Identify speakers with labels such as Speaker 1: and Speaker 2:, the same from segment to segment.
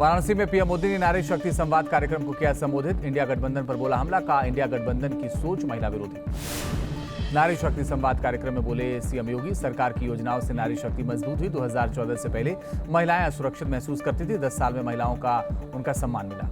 Speaker 1: वाराणसी में पीएम मोदी ने नारी शक्ति संवाद कार्यक्रम को किया संबोधित। इंडिया गठबंधन पर बोला हमला, कहा इंडिया गठबंधन की सोच महिला विरोधी। नारी शक्ति संवाद कार्यक्रम में बोले सीएम योगी, सरकार की योजनाओं से नारी शक्ति मजबूत हुई। 2014 से पहले महिलाएं असुरक्षित महसूस करती थी। 10 साल में महिलाओं का उनका सम्मान मिला।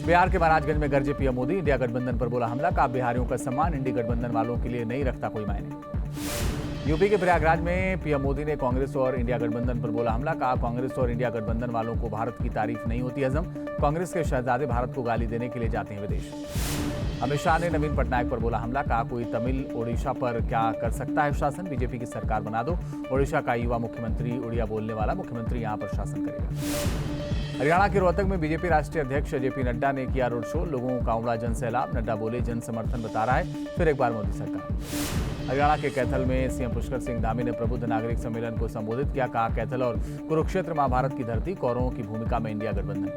Speaker 1: बिहार के महाराजगंज में गरजे पीएम मोदी, इंडिया गठबंधन पर बोला हमला, कहा बिहारियों का सम्मान इंडी गठबंधन वालों के लिए नहीं रखता कोई मायने। यूपी के प्रयागराज में पीएम मोदी ने कांग्रेस और इंडिया गठबंधन पर बोला हमला, कहा कांग्रेस और इंडिया गठबंधन वालों को भारत की तारीफ नहीं होती हजम। कांग्रेस के शहजादे भारत को गाली देने के लिए जाते हैं विदेश। अमित शाह ने नवीन पटनायक पर बोला हमला, कहा कोई तमिल ओडिशा पर क्या कर सकता है शासन, बीजेपी की सरकार बना दो। ओडिशा का युवा मुख्यमंत्री, उड़िया बोलने वाला मुख्यमंत्री यहां पर शासन करेगा। हरियाणा के रोहतक में बीजेपी राष्ट्रीय अध्यक्ष जेपी नड्डा ने किया रोड शो, लोगों का उमड़ा जन सैलाब। नड्डा बोले जन समर्थन बता रहा है फिर एक बार मोदी सरकार। हरियाणा के कैथल में सीएम पुष्कर सिंह धामी ने प्रबुद्ध नागरिक सम्मेलन को संबोधित किया, कहा कैथल और कुरुक्षेत्र महाभारत की धरती, कौरवों की भूमिका में इंडिया गठबंधन।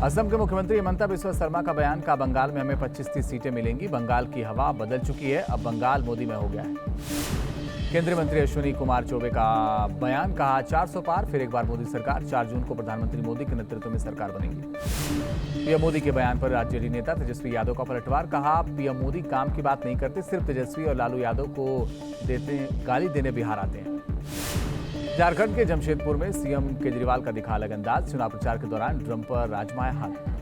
Speaker 1: असम के मुख्यमंत्री हिमंता बिस्वा शर्मा का बयान, कहा बंगाल में हमें 25-30 सीटें मिलेंगी। बंगाल की हवा बदल चुकी है, अब बंगाल मोदी में हो गया है। केंद्रीय मंत्री अश्विनी कुमार चौबे का बयान, कहा 400 पार फिर एक बार मोदी सरकार। 4 जून को प्रधानमंत्री मोदी के नेतृत्व में सरकार बनेगी। पीएम मोदी के बयान पर आरजेडी नेता तेजस्वी यादव का पलटवार, कहा पीएम मोदी काम की बात नहीं करते, सिर्फ तेजस्वी और लालू यादव को गाली देने बिहार आते हैं। झारखंड के जमशेदपुर में सीएम केजरीवाल का दिखा अलग अंदाज, चुनाव प्रचार के दौरान ड्रम पर आजमाया हाथ।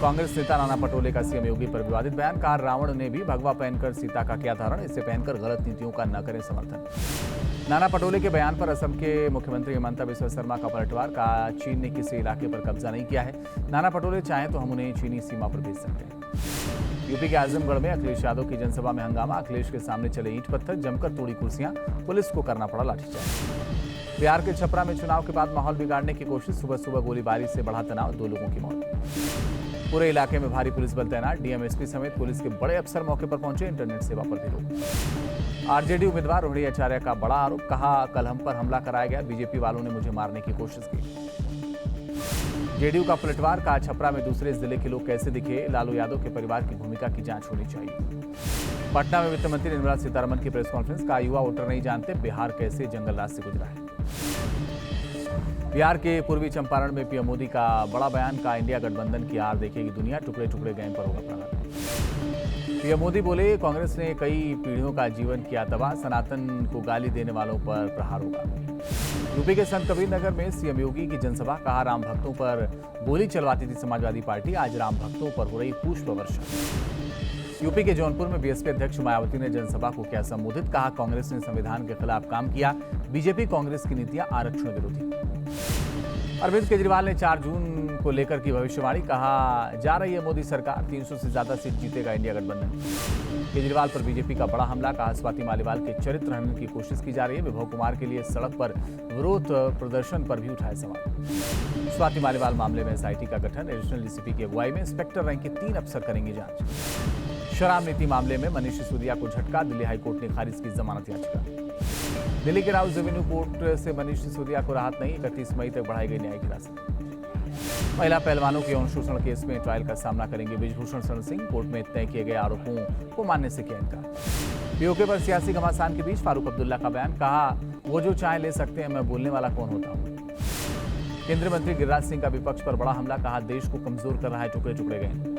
Speaker 1: कांग्रेस नेता नाना पटोले का सीएम योगी पर विवादित बयान, कहा रावण ने भी भगवा पहनकर सीता का किया धारण, इसे पहनकर गलत नीतियों का न करें समर्थन। नाना पटोले के बयान पर असम के मुख्यमंत्री हिमंता बिस्वा शर्मा का पलटवार, कहा चीन ने किसी इलाके पर कब्जा नहीं किया है। नाना पटोले चाहें तो हम उन्हें चीनी सीमा पर भेज सकते हैं। यूपी के आजमगढ़ में अखिलेश यादव की जनसभा में हंगामा, अखिलेश के सामने चले ईंट पत्थर, जमकर तोड़ी कुर्सियां, पुलिस को करना पड़ा लाठीचार्ज। बिहार के छपरा में चुनाव के बाद माहौल बिगाड़ने की कोशिश, सुबह सुबह गोलीबारी से बढ़ा तनाव, 2 लोगों की मौत। पूरे इलाके में भारी पुलिस बल तैनात, डीएमएसपी समेत पुलिस के बड़े अफसर मौके पर पहुंचे, इंटरनेट सेवा पर भी रोक। आरजेडी उम्मीदवार रोहिणी आचार्य का बड़ा आरोप, कहा कल हम पर हमला कराया गया, बीजेपी वालों ने मुझे मारने की कोशिश की। जेडीयू का पलटवार, कहा छपरा में दूसरे जिले के लोग कैसे दिखे, लालू यादव के परिवार की भूमिका की जांच होनी चाहिए। पटना में वित्त मंत्री निर्मला सीतारमण की प्रेस कॉन्फ्रेंस, कहा युवा वोटर नहीं जानते बिहार कैसे जंगल राज से गुजरा है। बिहार के पूर्वी चंपारण में पीएम मोदी का बड़ा बयान, का इंडिया गठबंधन की हार देखेगी दुनिया, टुकड़े टुकड़े गैंग पर होगा प्रहार। पीएम मोदी बोले कांग्रेस ने कई पीढ़ियों का जीवन किया तबाह, सनातन को गाली देने वालों पर प्रहार होगा। यूपी के संत कबीर नगर में सीएम योगी की जनसभा, कहा राम भक्तों पर गोली चलवाती थी समाजवादी पार्टी, आज राम भक्तों पर हो रही पुष्प वर्षा। यूपी के जौनपुर में बीएसपी अध्यक्ष मायावती ने जनसभा को किया संबोधित, कहा कांग्रेस ने संविधान के खिलाफ काम किया, बीजेपी कांग्रेस की नीतियां आरक्षण विरोधी। अरविंद केजरीवाल ने 4 जून को लेकर की भविष्यवाणी, कहा जा रही है मोदी सरकार, 300 से ज्यादा सीट जीतेगा इंडिया गठबंधन। केजरीवाल पर बीजेपी का बड़ा हमला, कहा स्वाति मालीवाल के चरित्र हनन की कोशिश की जा रही है, विभव कुमार के लिए सड़क पर विरोध प्रदर्शन पर भी उठाए सवाल। स्वाति मालीवाल मामले में एसआईटी का गठन, एडिशनल डीसीपी की अगुवाई में इंस्पेक्टर रैंक के 3 अफसर करेंगे जांच। शराब नीति मामले में मनीष सिसोदिया को झटका, दिल्ली हाईकोर्ट ने खारिज की जमानत याचिका। दिल्ली के राउस रेवेन्यू कोर्ट से मनीष सिसोदिया को राहत नहीं, 31 मई तक बढ़ाई गई न्यायिक हिरासत। महिला पहलवानों के यौन शोषण केस में ट्रायल का सामना करेंगे ब्रिजभूषण शरण सिंह, कोर्ट में तय किए गए आरोपों को मानने से किया इनकार। पीओके पर सियासी घमासान के बीच फारूक अब्दुल्ला का बयान, कहा वो जो चाहे ले सकते हैं, मैं बोलने वाला कौन होता हूँ। केंद्रीय मंत्री गिरिराज सिंह का विपक्ष पर बड़ा हमला, कहा देश को कमजोर कर रहा है टुकड़े टुकड़े गए।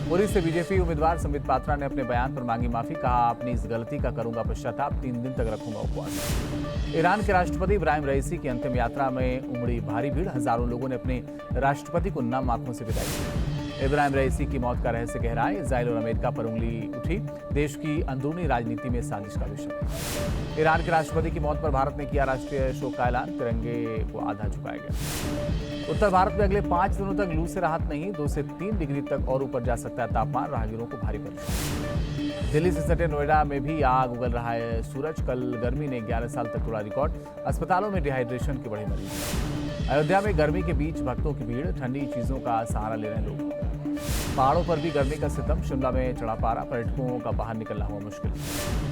Speaker 1: पुरी से बीजेपी उम्मीदवार संबित पात्रा ने अपने बयान पर मांगी माफी, कहा अपनी इस गलती का करूंगा पश्चाताप, 3 दिन तक रखूंगा उपवास। ईरान के राष्ट्रपति इब्राहिम रईसी की अंतिम यात्रा में उमड़ी भारी भीड़, हजारों लोगों ने अपने राष्ट्रपति को नम आंखों से विदाई दी। इब्राहिम रईसी की मौत का रहस्य गहरा है, इजराइल और अमेरिका पर उंगली उठी, देश की अंदरूनी राजनीति में साजिश का विषय। ईरान के राष्ट्रपति की मौत पर भारत ने किया राष्ट्रीय शोक का ऐलान, तिरंगे को आधा झुकाया गया। उत्तर भारत में अगले 5 दिनों तक लू से राहत नहीं, 2 से 3 डिग्री तक और ऊपर जा सकता है तापमान, राहगीरों को भारी परेशानी। दिल्ली से सटे नोएडा में भी आग उगल रहा है सूरज, कल गर्मी ने 11 साल तक तोड़ा रिकॉर्ड, अस्पतालों में डिहाइड्रेशन के बढ़े मरीज। अयोध्या में गर्मी के बीच भक्तों की भीड़, ठंडी चीजों का सहारा ले रहे हैं लोग। पहाड़ों पर भी गर्मी का सितम, शिमला में चढ़ा पारा, पर्यटकों का बाहर निकलना हुआ मुश्किल।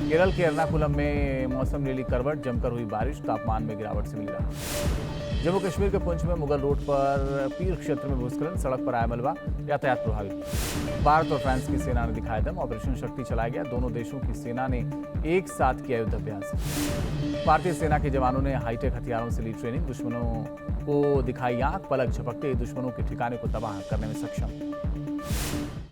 Speaker 1: केरल के एर्नाकुलम में मौसम ले ली करवट, जमकर हुई बारिश, तापमान में गिरावट से मिली राहत। जम्मू कश्मीर के पुंछ में मुगल रोड पर पीर क्षेत्र में भूस्खलन, सड़क पर आया मलबा, यातायात प्रभावित। भारत और फ्रांस की सेना ने दिखाया दम, ऑपरेशन शक्ति चलाया गया। दोनों देशों की सेना ने एक साथ किया युद्धाभ्यास। भारतीय सेना के जवानों ने हाईटेक हथियारों से ली ट्रेनिंग, दुश्मनों को दिखाई आंख, पलक झपकते ही दुश्मनों के ठिकाने को तबाह करने में सक्षम।